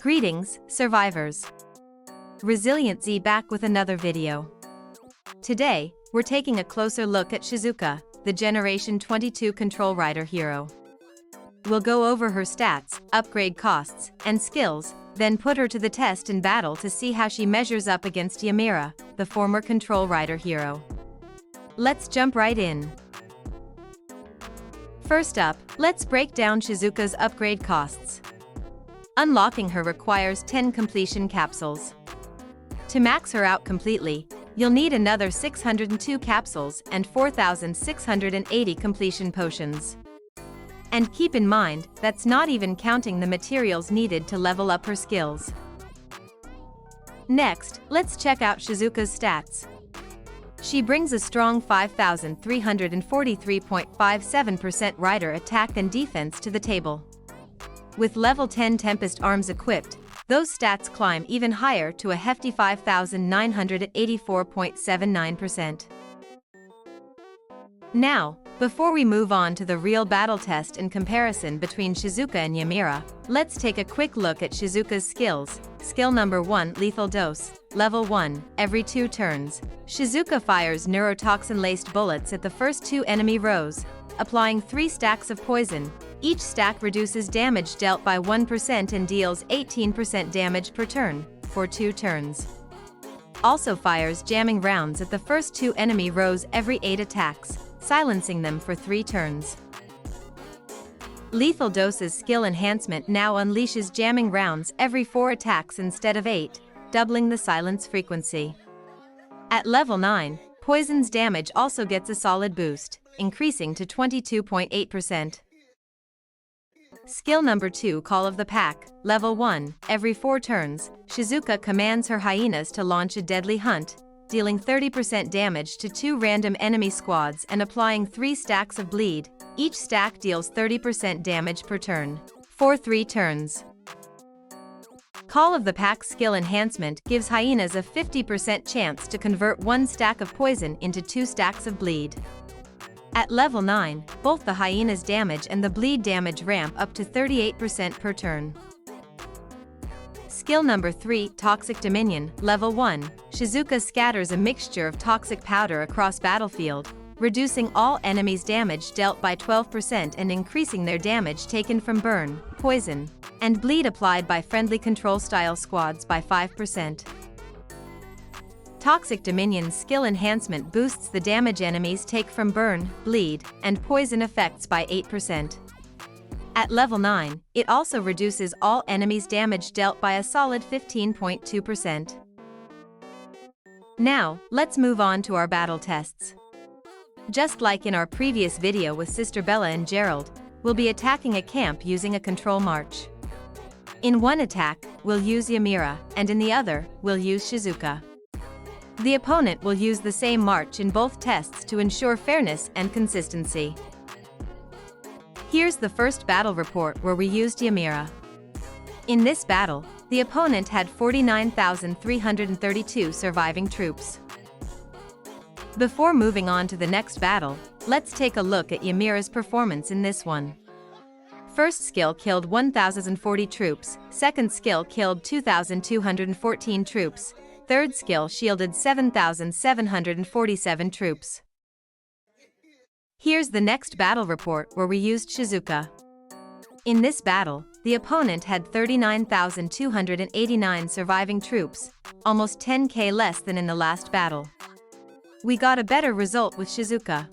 Greetings, survivors. Resilient Z back with another video. Today, we're taking a closer look at Shizuka, the Generation 22 Control Rider hero. We'll go over her stats, upgrade costs, and skills, then put her to the test in battle to see how she measures up against Ymira, the former Control Rider hero. Let's jump right in. First up, let's break down Shizuka's upgrade costs. Unlocking her requires 10 completion capsules. To max her out completely, you'll need another 602 capsules and 4,680 completion potions. And keep in mind, that's not even counting the materials needed to level up her skills. Next, let's check out Shizuka's stats. She brings a strong 5,343.57% rider attack and defense to the table. With level 10 Tempest arms equipped, those stats climb even higher to a hefty 5,984.79%. Now, before we move on to the real battle test and comparison between Shizuka and Ymira, let's take a quick look at Shizuka's skills. Skill number 1, Lethal Dose. Level 1, every 2 turns. Shizuka fires neurotoxin-laced bullets at the first 2 enemy rows, applying 3 stacks of poison. Each stack reduces damage dealt by 1% and deals 18% damage per turn, for 2 turns. Also fires jamming rounds at the first 2 enemy rows every 8 attacks, silencing them for 3 turns. Lethal Dose's skill enhancement now unleashes jamming rounds every 4 attacks instead of 8, doubling the silence frequency. At level 9, Poison's damage also gets a solid boost, increasing to 22.8%. Skill number 2, Call of the Pack. Level 1, every 4 turns, Shizuka commands her hyenas to launch a deadly hunt, dealing 30% damage to 2 random enemy squads and applying 3 stacks of bleed. Each stack deals 30% damage per turn, for 3 turns. Call of the Pack skill enhancement gives hyenas a 50% chance to convert 1 stack of poison into 2 stacks of bleed. At level 9, both the hyena's damage and the bleed damage ramp up to 38% per turn. Skill number 3, Toxic Dominion. Level 1, Shizuka scatters a mixture of toxic powder across battlefield, reducing all enemies' damage dealt by 12% and increasing their damage taken from burn, poison, and bleed applied by friendly control-style squads by 5%. Toxic Dominion's skill enhancement boosts the damage enemies take from burn, bleed, and poison effects by 8%. At level 9, it also reduces all enemies' damage dealt by a solid 15.2%. Now, let's move on to our battle tests. Just like in our previous video with Sister Bella and Gerald, we'll be attacking a camp using a control march. In one attack, we'll use Ymira, and in the other, we'll use Shizuka. The opponent will use the same march in both tests to ensure fairness and consistency. Here's the first battle report where we used Ymira. In this battle, the opponent had 49,332 surviving troops. Before moving on to the next battle, let's take a look at Ymira's performance in this one. First skill killed 1,040 troops, second skill killed 2,214 troops, third skill shielded 7,747 troops. Here's the next battle report where we used Shizuka. In this battle, the opponent had 39,289 surviving troops, almost 10k less than in the last battle. We got a better result with Shizuka.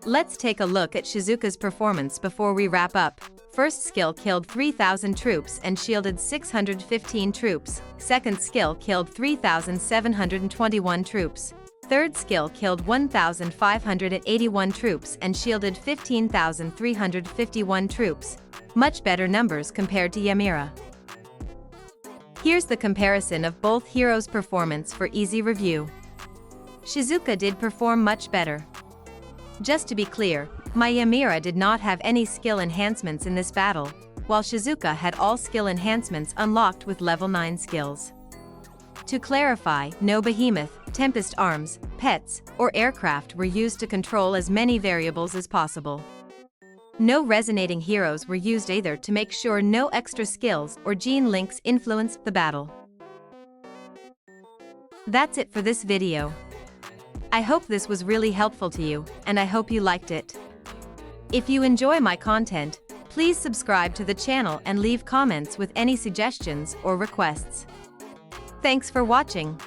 Let's take a look at Shizuka's performance before we wrap up. First skill killed 3,000 troops and shielded 615 troops, second skill killed 3,721 troops, third skill killed 1,581 troops and shielded 15,351 troops, much better numbers compared to Ymira. Here's the comparison of both heroes' performance for easy review. Shizuka did perform much better. Just to be clear, my Ymira did not have any skill enhancements in this battle, while Shizuka had all skill enhancements unlocked with level 9 skills. To clarify, no behemoth, Tempest arms, pets, or aircraft were used to control as many variables as possible. No resonating heroes were used either to make sure no extra skills or gene links influenced the battle. That's it for this video. I hope this was really helpful to you, and I hope you liked it. If you enjoy my content, please subscribe to the channel and leave comments with any suggestions or requests. Thanks for watching.